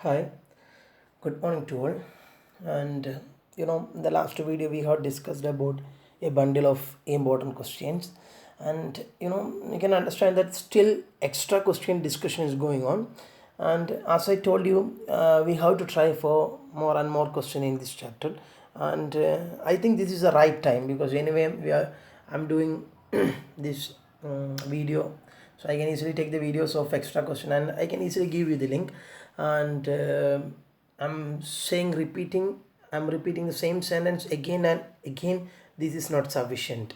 Hi, good morning to all. And in the last video we have discussed about a bundle of important questions, and you can understand that still extra question discussion is going on. And as I told you, we have to try for more and more question in this chapter. And I think this is the right time because anyway I'm doing this video, so I can easily take the videos of extra question and I can easily give you the link. And I'm saying repeating I'm repeating the same sentence again and again. This is not sufficient.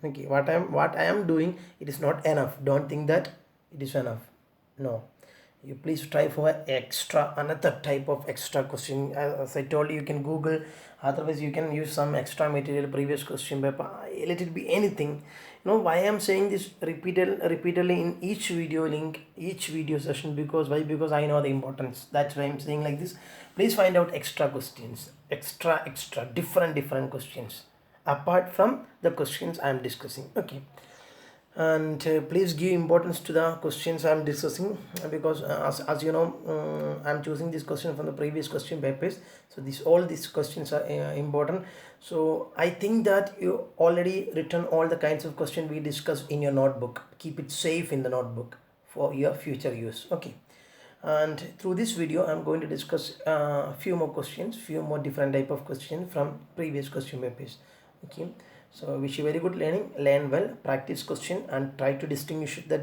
Okay, what I am doing, it is not enough. Don't think that it is enough. No, you please try for extra another type of extra question. As I told you, you can Google, otherwise you can use some extra material, previous question paper, let it be anything. Why I'm saying this repeatedly in each video link, each video session? Because I know the importance. That's why I'm saying like this. Please find out extra questions, extra different questions apart from the questions I'm discussing. Okay, and please give importance to the questions I'm discussing, because as you know, I'm choosing this question from the previous question papers. So all these questions are important. So I think that you already written all the kinds of questions we discussed in your notebook. Keep it safe in the notebook for your future use. Okay, and through this video I'm going to discuss a few more questions, few more different type of questions from previous question papers. Okay, so wish you very good learning. Learn well, practice question, and try to distinguish the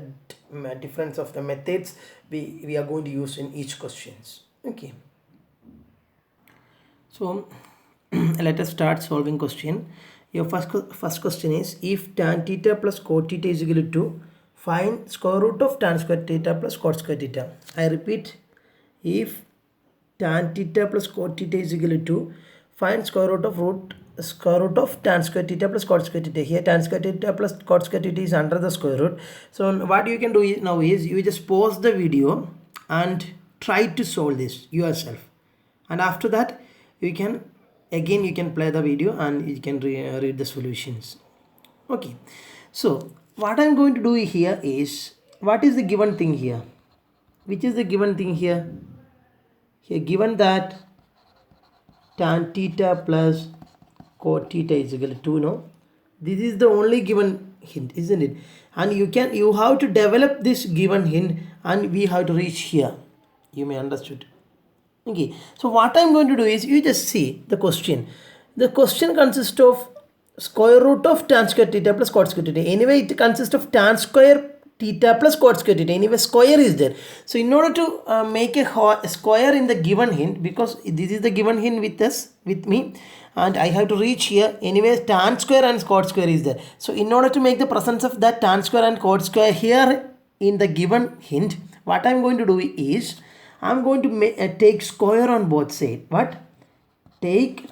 difference of the methods we are going to use in each questions. Okay, so let us start solving question. Your first question is, if tan theta plus cot theta is equal to, find square root of tan square theta plus cot square theta. I repeat, if tan theta plus cot theta is equal to, find square root of tan square theta plus cot square theta. Here tan square theta plus cot square theta is under the square root. So what you can do now is you just pause the video and try to solve this yourself, and after that you can play the video and you can read the solutions. Okay, so what I'm going to do here is, what is the given thing here? Which is the given thing here? Here given that tan theta plus cot theta is equal to, no, this is the only given hint, isn't it? And you have to develop this given hint and we have to reach here. You may understood. Okay, so what I'm going to do is, you just see the question. The question consists of square root of tan square theta plus cot square theta. Anyway, it consists of tan square theta plus cot square theta. Anyway, square is there. So in order to make a square in the given hint, because this is the given hint with me, and I have to reach here. Anyway, tan square and cot square is there. So in order to make the presence of that tan square and cot square here in the given hint, what I'm going to do is, I'm going to take square on both sides. What? Take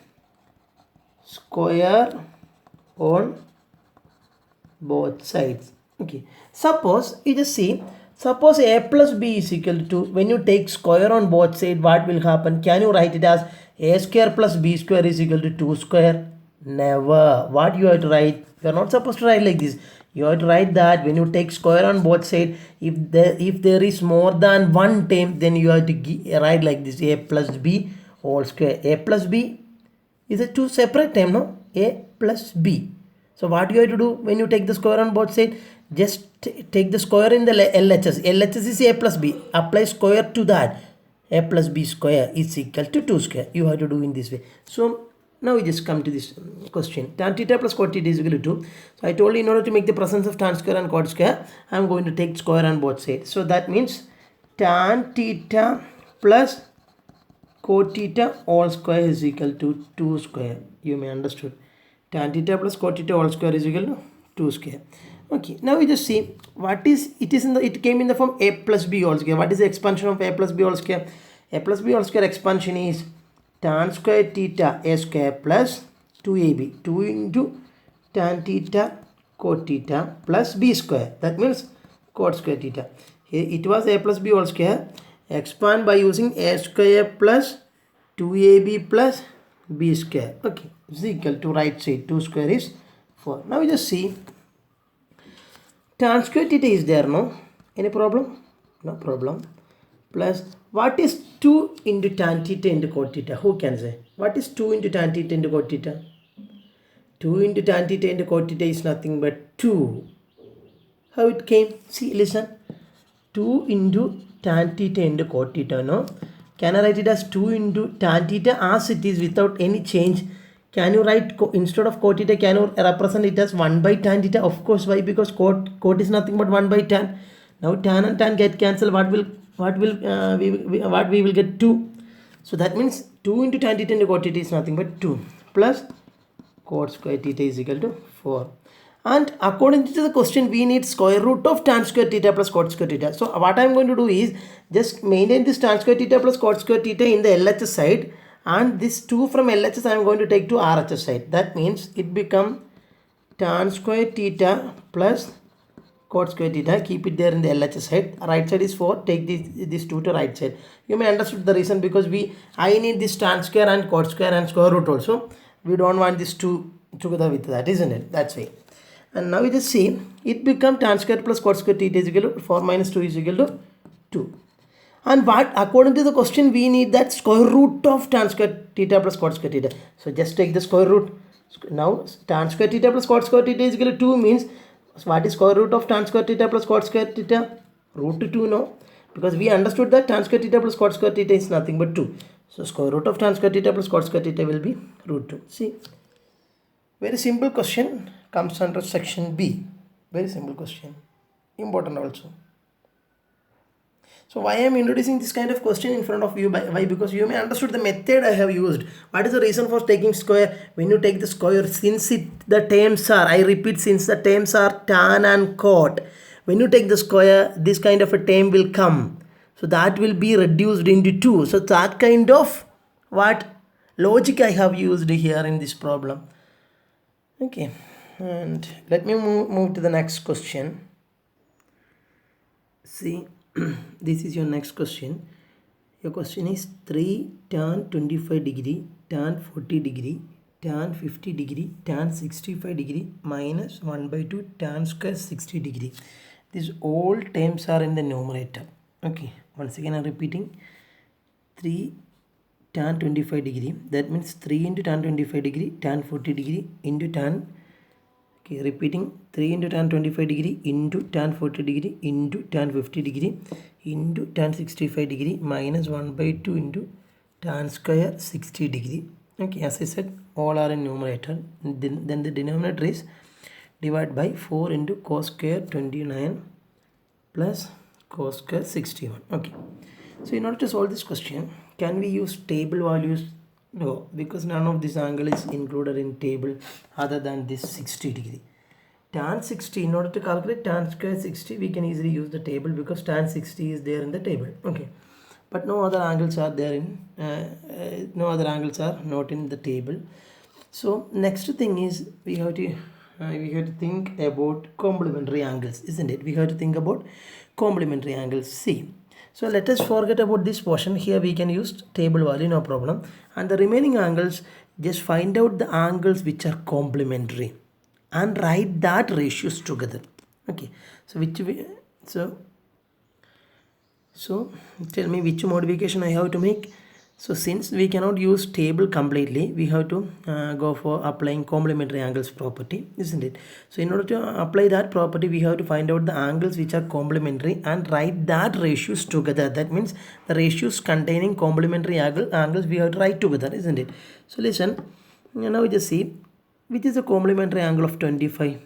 square on both sides. Okay. Suppose you just see, suppose a plus b is equal to, when you take square on both sides, what will happen? Can you write it as a square plus b square is equal to 2 square? Never. What you have to write? You are not supposed to write like this. You have to write that when you take square on both sides, if there is more than one term, then you have to write like this: a plus b whole square. A plus b is a two separate term, no? A plus b. So what you have to do when you take the square on both sides? Just take the square in the LHS. LHS is a plus b. Apply square to that. A plus b square is equal to 2 square. You have to do in this way. So now we just come to this question. Tan theta plus cot theta is equal to 2. So I told you, in order to make the presence of tan square and cot square, I am going to take square on both sides. So that means tan theta plus cot theta all square is equal to 2 square. You may understood. Tan theta plus cot theta all square is equal to 2 square. Okay, now we just see what is it is in the, it came in the form a plus b all square. What is the expansion of a plus b all square? A plus b all square expansion is tan square theta a square plus 2ab, 2 into tan theta cot theta plus b square, that means cot square theta. Here it was a plus b all square, expand by using a square plus 2ab plus b square. Okay, is equal to right side, 2 square is 4. Now we just see tan square theta is there, no? Any problem? No problem. plus what is 2 into tan theta into cot theta? Who can say? What is 2 into tan theta into cot theta? 2 into tan theta into cot theta is nothing but 2. How it came? See, listen. 2 into tan theta into cot theta, no? Can I write it as 2 into tan theta as it is without any change? Can you write, instead of cot theta, can you represent it as 1 by tan theta? Of course, why? Because cot is nothing but 1 by tan. Now tan and tan get cancelled. What we will get? 2. So that means 2 into tan theta into cot theta is nothing but 2 plus cot square theta is equal to 4. And according to the question, we need square root of tan square theta plus cot square theta. So what I am going to do is just maintain this tan square theta plus cot square theta in the LHS side, and this 2 from LHS I am going to take to RHS side. That means it become tan square theta plus cot square theta. Keep it there in the LHS side. Right side is 4. Take this 2 to right side. You may understood the reason, because I need this tan square and cot square and square root also. We don't want this 2 together with that, isn't it? That's why. And now we just see it become tan square plus cot square theta is equal to 4 minus 2 is equal to 2. And what, according to the question, we need that square root of tan square theta plus cot square theta. So just take the square root. Now tan square theta plus cot square theta is equal to 2 means, what is square root of tan square theta plus cot square theta? Root 2, no? Because we understood that tan square theta plus cot square theta is nothing but 2. So square root of tan square theta plus cot square theta will be root 2. See, very simple question, comes under section B. Very simple question, important also. So why I am introducing this kind of question in front of you? Why? Because you may understood the method I have used. What is the reason for taking square? When you take the square, since the terms are, I repeat, since the terms are tan and cot, when you take the square, this kind of a term will come. So that will be reduced into 2. So that kind of what logic I have used here in this problem. Okay, and let me move to the next question. See, this is your next question. Your question is 3 tan 25 degree, tan 40 degree, tan 50 degree, tan 65 degree minus 1 by 2 tan square 60 degree. These all terms are in the numerator. Okay, once again I am repeating, 3 tan 25 degree, that means 3 into tan 25 degree, tan 40 degree into tan, okay, repeating, 3 into tan 25 degree into tan 40 degree into tan 50 degree into tan 65 degree minus 1 by 2 into tan square 60 degree. Okay, as I said, all are in numerator. Then the denominator is divided by 4 into cos square 29 plus cos square 61. Okay, so in order to solve this question, can we use table values? No, because none of this angle is included in table other than this 60 degree. Tan 60, in order to calculate tan square 60, we can easily use the table, because tan 60 is there in the table. Okay, but no other angles are there in no other angles are not in the table. So next thing is we have to think about complementary angles, isn't it? We have to think about complementary angles. See, so let us forget about this portion. Here we can use table value, no problem. And the remaining angles, just find out the angles which are complementary and write that ratios together. Okay, so so tell me which modification I have to make. So since we cannot use table completely, we have to go for applying complementary angles property, isn't it? So in order to apply that property, we have to find out the angles which are complementary and write that ratios together. That means the ratios containing complementary angles we have to write together, isn't it? So listen, now we just see which is the complementary angle of 25.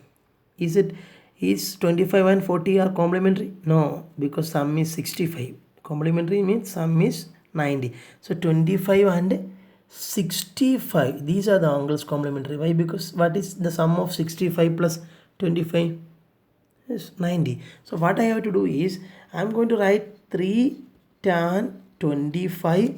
Is 25 and 40 are complementary? No, because sum is 65. Complementary means sum is 90. So 25 and 65, these are the angles complementary. Why? Because what is the sum of 65 plus 25? Is 90. So what I have to do is, I am going to write 3 tan 25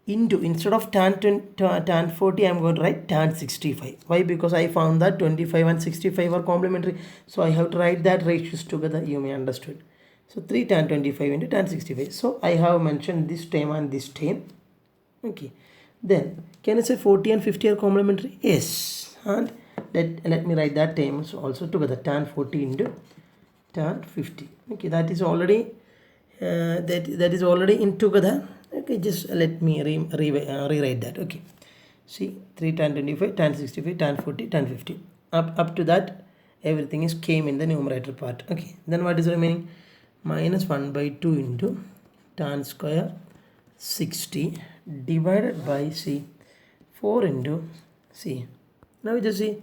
into, instead of tan 40, I am going to write tan 65. Why? Because I found that 25 and 65 are complementary. So I have to write that ratios together. You may understood. So 3 tan 25 into tan 65. So I have mentioned this term and this term. Okay. Then can I say 40 and 50 are complementary? Yes. And let me write that terms also together. Tan 40 into tan 50. Okay. That is already that is already in together. Okay, just let me rewrite that. Okay, see 3 tan 25, tan 65, tan 40, tan 50. Up to that, everything is came in the numerator part. Okay, then what is remaining? Minus 1 by 2 into tan square 60 divided by C 4 into C. Now you just see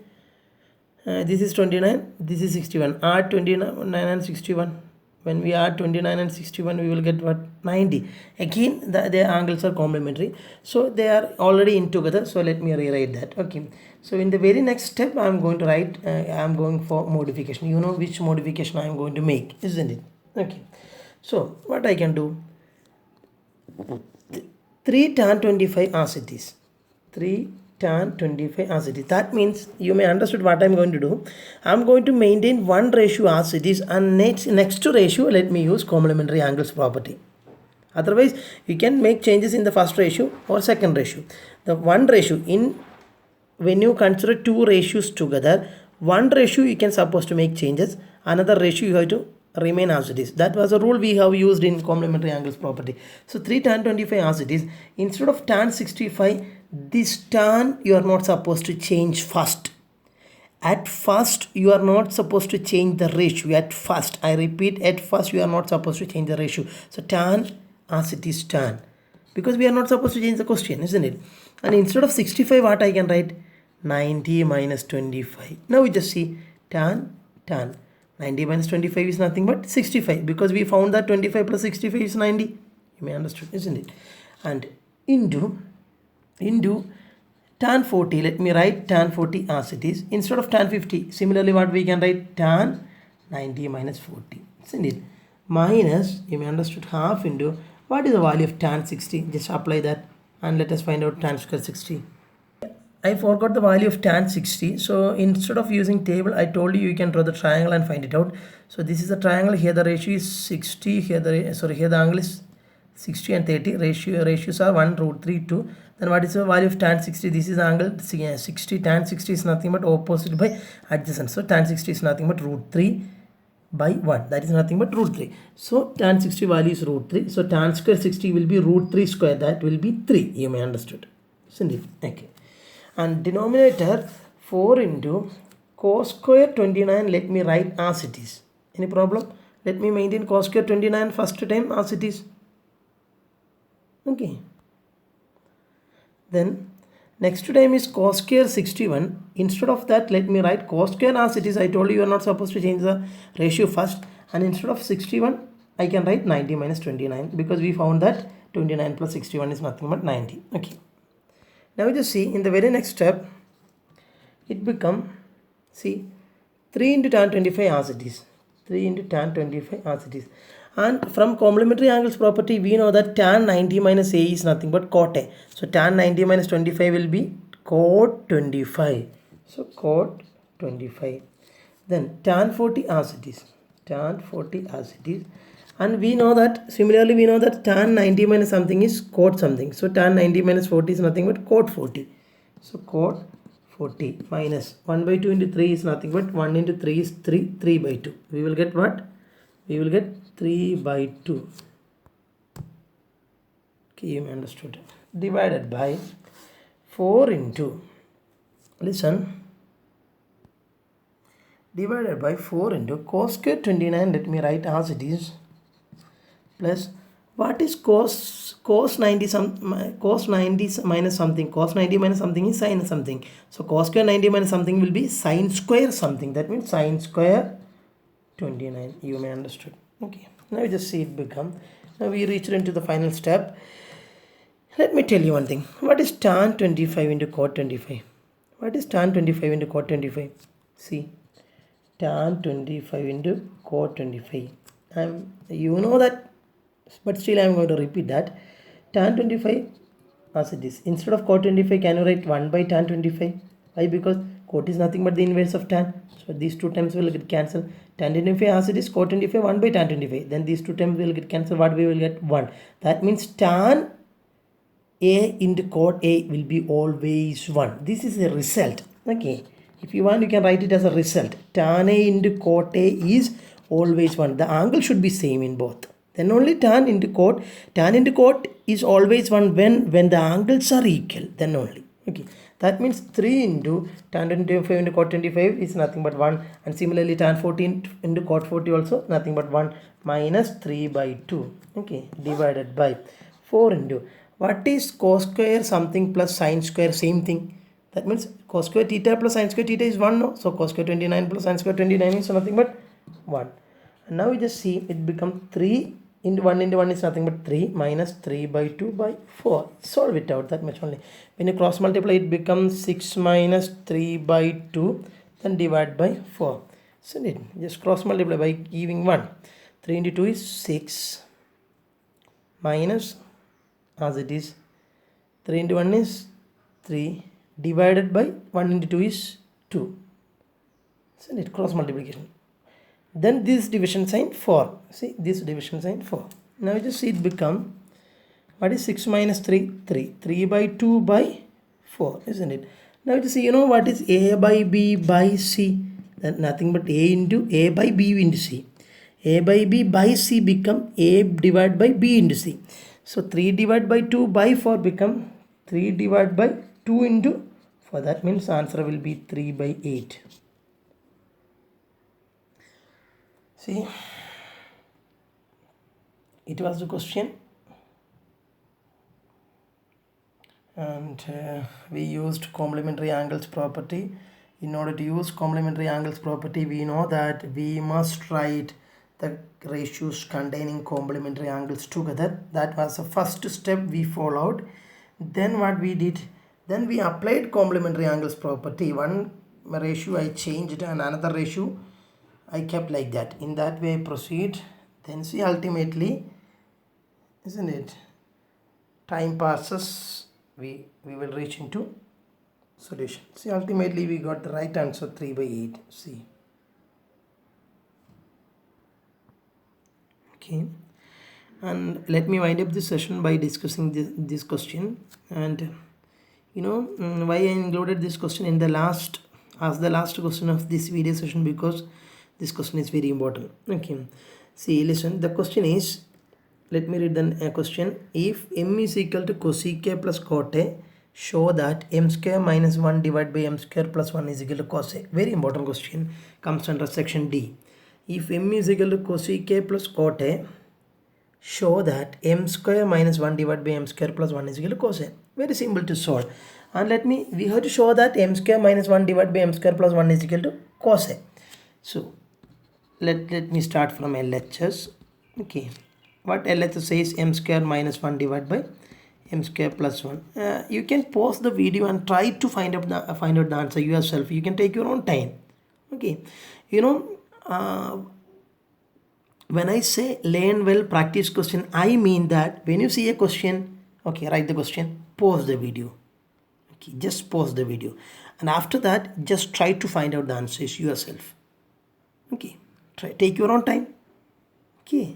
this is 29, this is 61. Add 29 and 61. When we add 29 and 61, we will get what? 90. Again, their angles are complementary. So they are already in together. So let me rewrite that. Okay. So in the very next step, I am going to write, I am going for modification. You know which modification I am going to make, isn't it? Okay. So what I can do? 3 tan 25 as it is. 3 tan 25 as it is. That means you may understood what I am going to do. I am going to maintain one ratio as it is, and next to ratio let me use complementary angles property. Otherwise you can make changes in the first ratio or second ratio. The one ratio, in when you consider two ratios together, one ratio you can suppose to make changes, another ratio you have to remain as it is. That was a rule we have used in complementary angles property. So 3 tan 25 as it is. Instead of tan 65, this tan you are not supposed to change first. At first you are not supposed to change the ratio. At first, I repeat, at first you are not supposed to change the ratio. So tan as it is tan, because we are not supposed to change the question, isn't it? And instead of 65, what I can write? 90 minus 25. Now we just see tan 90 minus 25 is nothing but 65, because we found that 25 plus 65 is 90. You may understand, isn't it? And into tan 40, let me write tan 40 as it is. Instead of tan 50, similarly what we can write? Tan 90 minus 40, isn't it? Minus, you may understood, half into, what is the value of tan 60? Just apply that and let us find out tan square 60. I forgot the value of tan 60. So instead of using table, I told you can draw the triangle and find it out. So this is the triangle. Here the ratio is 60. Here the angle is 60 and 30. Ratios are 1 root 3 2. Then what is the value of tan 60? This is the angle 60. Tan 60 is nothing but opposite by adjacent. So tan 60 is nothing but root 3 by 1. That is nothing but root 3. So tan 60 value is root 3. So tan square 60 will be root 3 square. That will be 3. You may understood, isn't it? Okay. And denominator 4 into cos square 29, let me write as it is. Any problem? Let me maintain cos square 29 first time as it is. Okay. Then next time is cos square 61. Instead of that, let me write cos square as it is. I told you are not supposed to change the ratio first. And instead of 61, I can write 90 minus 29, because we found that 29 plus 61 is nothing but 90. Okay. Now you just see in the very next step, it become, see, 3 into tan 25 as it is. 3 into tan 25 as it is. And from complementary angles property, we know that tan 90 minus a is nothing but cot a. So tan 90 minus 25 will be cot 25. So cot 25. Then tan 40 as it is. Tan 40 as it is. And we know that, similarly we know that tan 90 minus something is cot something. So tan 90 minus 40 is nothing but cot 40. So cot 40 minus 1 by 2 into 3 is nothing but 1 into 3 is 3, 3 by 2. We will get what? We will get 3 by 2. Okay, you understood. Divided by 4 into, listen, divided by 4 into cos square 29, let me write as it is, plus what is cos 90 minus something. Cos 90 minus something is sin something. So cos square 90 minus something will be sin square something. That means sin square 29. You may understood. Okay. Now you just see it become. Now we reached into the final step. Let me tell you one thing. What is tan 25 into cot 25? What is tan 25 into cot 25? See, tan 25 into cot 25. You know that, but still I am going to repeat that. Tan 25 as it is. Instead of cot 25, can you write 1 by tan 25? Why? Because cot is nothing but the inverse of tan. So these two terms will get cancelled. Tan 25 as it is, cot 25, 1 by tan 25. Then these two terms will get cancelled. What we will get? 1. That means tan A into cot A will be always 1. This is a result. Okay. If you want, you can write it as a result. Tan A into cot A is always 1. The angle should be same in both. then only tan into cot. Tan into cot is always 1 when the angles are equal, then only. Okay, that means 3 into tan 25 into cot 25 is nothing but 1, and similarly tan 14 into cot 40 also nothing but 1, minus 3 by 2. Okay, divided by 4 into, what is cos square something plus sin square, same thing. That means cos square theta plus sin square theta is 1, no? So cos square 29 plus sin square 29 is nothing but 1. And now we just see it becomes 3 into 1 is nothing but 3, minus 3 by 2 by 4. Solve it out, that much only. When you cross multiply, it becomes 6 minus 3 by 2, then divide by 4. So just cross multiply by giving 1. 3 into 2 is 6, minus, as it is, 3 into 1 is 3, divided by 1 into 2 is 2. So cross multiplication. Then this division sign 4. See, this division sign 4. Now you just see it become, what is 6 minus 3? 3. 3 by 2 by 4, isn't it? Now you just see, you know what is A by B by C? Then nothing but A by B into C. A by B by C become A divided by B into C. So 3 divided by 2 by 4 become 3 divided by 2 into 4. That means answer will be 3 by 8. See, it was the question, and we used complementary angles property. In order to use complementary angles property, we know that we must write the ratios containing complementary angles together. That was the first step we followed. Then what we did, then we applied complementary angles property. One ratio I changed and another ratio I kept like that. In that way proceed. Then see, ultimately, isn't it, time passes, we will reach into solution. See, ultimately we got the right answer, 3 by 8. See, okay, and let me wind up this session by discussing this question. And you know why I included this question in the last, as the last question of this video session, because this question is very important. Okay, see, listen, the question is, let me read the question. If m is equal to cosec A plus cot A, show that m square minus 1 divided by m square plus 1 is equal to cos A. Very important question, comes under section D. If m is equal to cosec A plus cot A, show that m square minus 1 divided by m square plus 1 is equal to cos A. Very simple to solve. And we have to show that m square minus 1 divided by m square plus 1 is equal to cos A. So let me start from LHS. Okay, what LHS says, m square minus 1 divided by m square plus 1. You can pause the video and try to find out the answer yourself. You can take your own time. Okay, you know, when I say learn well, practice question, I mean that when you see a question, okay, write the question, pause the video. Okay, just pause the video, and after that just try to find out the answers yourself. Okay, take your own time. Okay,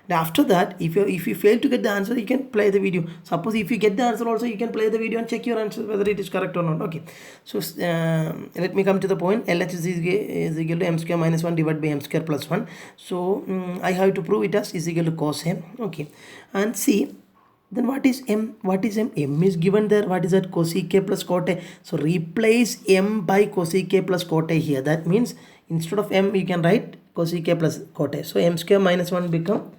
and after that, if you fail to get the answer, you can play the video. Suppose if you get the answer also, you can play the video and check your answer whether it is correct or not. Okay, so let me come to the point. LHS is equal to m square minus 1 divided by m square plus 1. So I have to prove it as is equal to cos m. Okay, and see, then what is m? What is m? M is given there. What is that? Cosec A plus cot A. So replace m by cosec A plus cot A here. That means instead of m, you can write cosec A plus cot A. So m square minus 1 become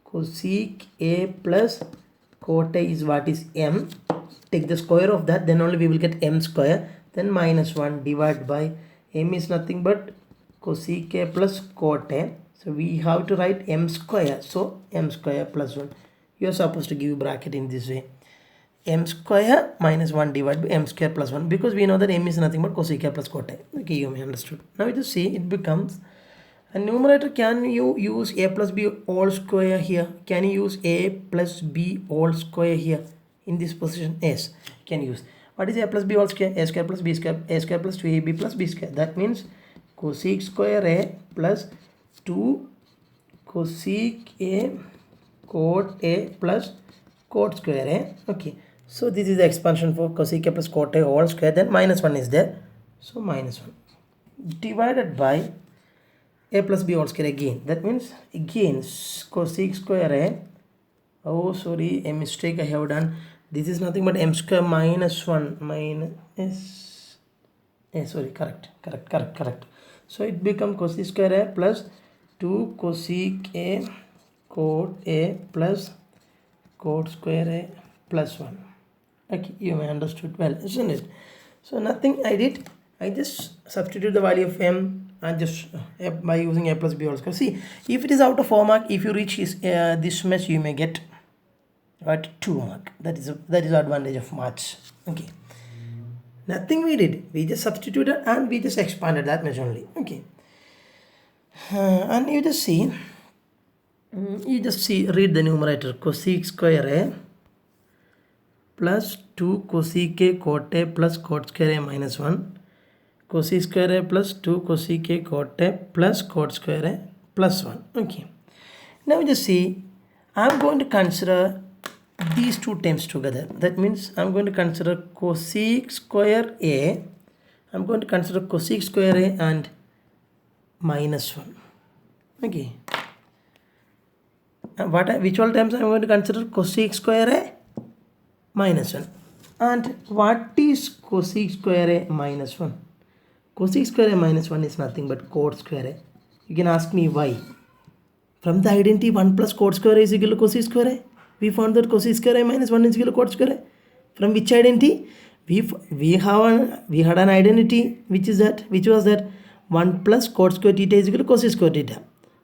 cosec A plus cot A is what is m. Take the square of that, then only we will get m square. Then minus 1 divided by m is nothing but cosec A plus cot A. So we have to write m square. So m square plus 1. You are supposed to give bracket in this way. M square minus 1 divided by m square plus 1, because we know that m is nothing but cosec A plus cot A. Okay, you may understood. Now you just see it becomes, a numerator, can you use a plus b all square here? Can you use a plus b all square here in this position? Yes, can use. What is a plus b all square? A square plus b square, a square plus 2ab plus b square. That means cosec square a plus 2 cosec a cot a plus cot square a. Okay, so this is the expansion for cosec A plus cot A all square. Then minus 1 is there, so minus 1 divided by a plus b whole square again. That means again cosec square a, oh sorry, a mistake I have done. This is nothing but m square minus 1 minus, sorry, correct. So it becomes cosec square a plus 2 cosec a cot a plus cot square a plus 1. Okay, you may understood well, isn't it? So nothing I did, I just substitute the value of m and just by using a plus b whole square. See, if it is out of 4 mark, if you reach this much, you may get what, 2 mark. That is the advantage of March. Okay, nothing we did, we just substituted and we just expanded that much only. Okay, and you just see, read the numerator, cosec square a plus 2 cosec a cot a plus cot square a minus 1, cosec square a plus 2 cosec a cot a plus cot square a plus 1. Okay, now just see, I'm going to consider these two terms together. That means I'm going to consider cosec square a, I'm going to consider cosec square a and minus 1. Okay, and which all terms I'm going to consider? Cosec square a minus 1. And what is cosec square a minus 1? Cosec square a minus 1 is nothing but cot square a. You can ask me why. From the identity 1 plus cot square a is equal to cosec square a, we found that cosec square a minus 1 is equal to cot square a. From which identity? We had an identity which was that 1 plus cot square theta is equal to cosec square theta.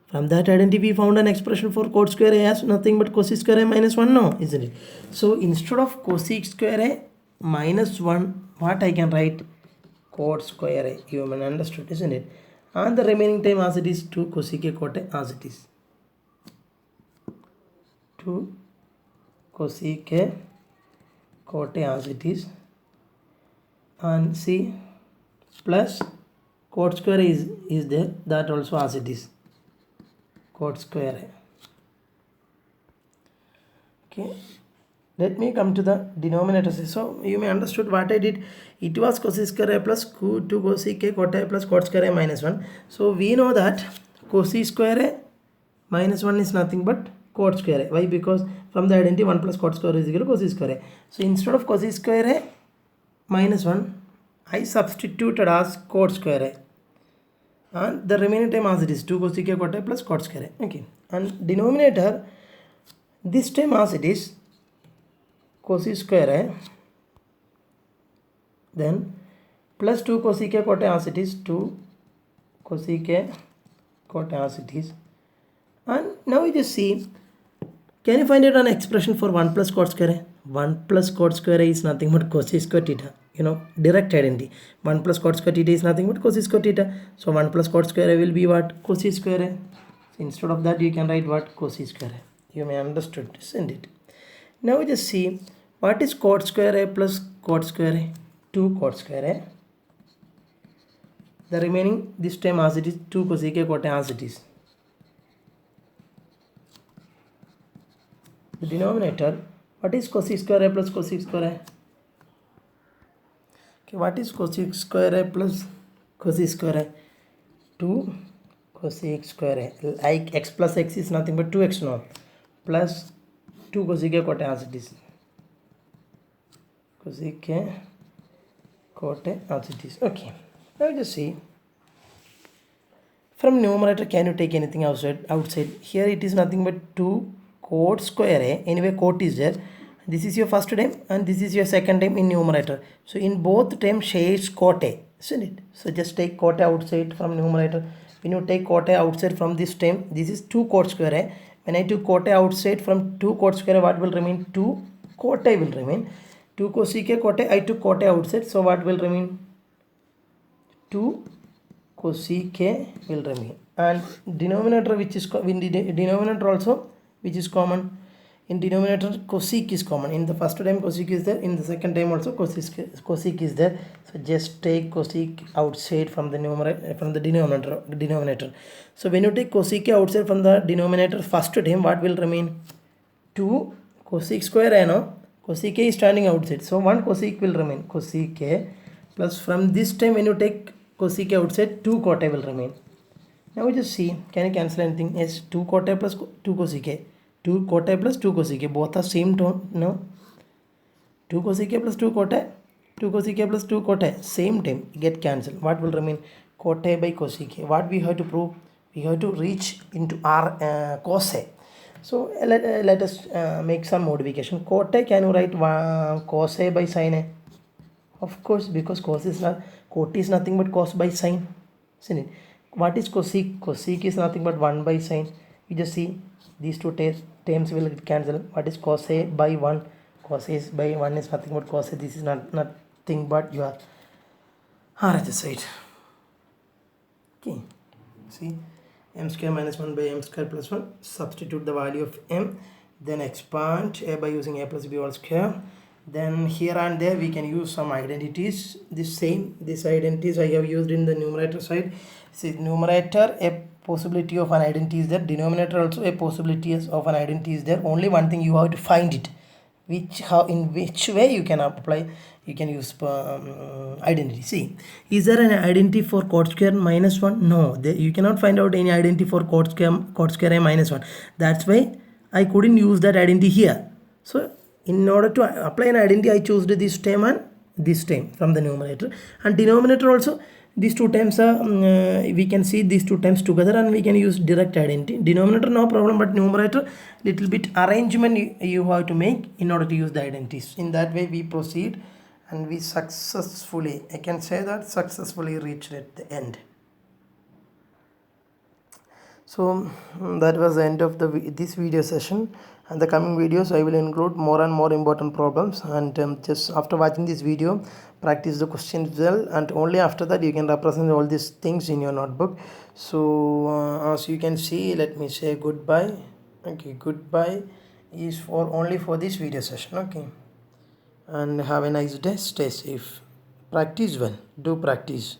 From that identity we found an expression for cot square a as nothing but cosec square a minus 1 now, isn't it? So instead of cosec square a minus 1, what I can write? Cot square a. You have understood, isn't it? And the remaining time as it is 2 cosec a cot a as it is. 2 cosec a cot a as it is. And see, plus cot square is there, that also as it is. Cot square a. Okay, let me come to the denominator. So you may understood what I did. It was cosec square a plus 2 cosec a cot a plus cot square a minus 1. So we know that cosec square a minus 1 is nothing but cot square a. Why? Because from the identity 1 plus cot square is equal to cosec square a. So instead of cosec square a minus 1, I substituted as cot square a. And the remaining time as it is 2 cosec a cot a plus cot square a. Okay, and denominator this time as it is cosec square a, then plus 2 cosec a cot a as it is, 2 cosec a cot a as it is. And now you just see, can you find out an expression for 1 plus cot square a? 1 plus cot square a is nothing but cosec square theta. You know, direct identity. 1 plus cot square theta is nothing but cosec square theta. So 1 plus cot square a will be what? Cosec square a. So instead of that you can write what? Cosec square a. You may understood, isn't it? Now we just see, what is cot square a plus cot square a? 2 cot square a. The remaining this time as it is 2 cosec a cot a as it is. The denominator, what is cosec square a plus cosec square a? Okay, what is cosec square a plus cosec square a? 2 cosec square a. Like x plus x is nothing but 2x now, plus 2 cosec a cot a as it is. Cosec a cot a as it is. Okay, now just see, from numerator can you take anything outside? Here it is nothing but 2 cot square a. Anyway, cot is there. This is your first term and this is your second term in numerator. So in both terms shares cot a, isn't it? So just take cot a outside from numerator. When you take cot a outside from this term, this is 2 cot square a. When I took cot a outside from 2 cot square a, what will remain? 2 cot a will remain. 2 cosec a cot a, I took cot a outside. So what will remain? 2 cosec a will remain. And denominator which is denominator also which is common. In denominator cosec is common. In the first time cosec is there, in the second time also cosec is there. So just take cosec outside from the numerator, from the denominator. So when you take cosec outside from the denominator first time, what will remain? 2 cosec square a, no? Cosec a is standing outside, so 1 cosec will remain, cosec a, plus from this time when you take cosec outside 2 cot a will remain. Now we just see, can you cancel anything? Yes, 2 cot A plus 2 cosec A. 2 cot A plus 2 cosec A. Both are same tone. No. 2 cosec A plus 2 cot A. 2 cosec A plus 2 cot A. Same time. Get cancelled. What will remain? Cot A by cosec A. What we have to prove? We have to reach into R cos A. So let us make some modification. Cot A, can you write cos A by sin A? Of course, because cot is nothing but cos by sin, isn't it? What is cosec? Cosec is nothing but 1 by sin. You just see these two terms will cancel. What is cos A by 1? Cos A by 1 is nothing but cos A. This is nothing but your RHS side. Okay, see, m square minus 1 by m square plus 1. Substitute the value of m, then expand a by using a plus b all square. Then here and there we can use some identities. These identities I have used in the numerator side. See, numerator, a possibility of an identity is there. Denominator also a possibility of an identity is there. Only one thing, you have to find it. In which way you can apply, you can use identity. See, is there an identity for cot square minus 1? No, you cannot find out any identity for cot square a minus 1. That's why I couldn't use that identity here. So in order to apply an identity, I chose this term and this term from the numerator, and denominator also. These two terms are we can see these two terms together and we can use direct identity. Denominator no problem, but numerator little bit arrangement you have to make in order to use the identities. In that way we proceed, and we successfully, I can say that, successfully reached at the end. So that was the end of this video session, and the coming videos I will include more and more important problems, and just after watching this video, practice the questions well, and only after that you can represent all these things in your notebook. So as you can see, let me say goodbye. Okay, goodbye is only for this video session. Okay, and have a nice day, stay safe, practice well, do practice.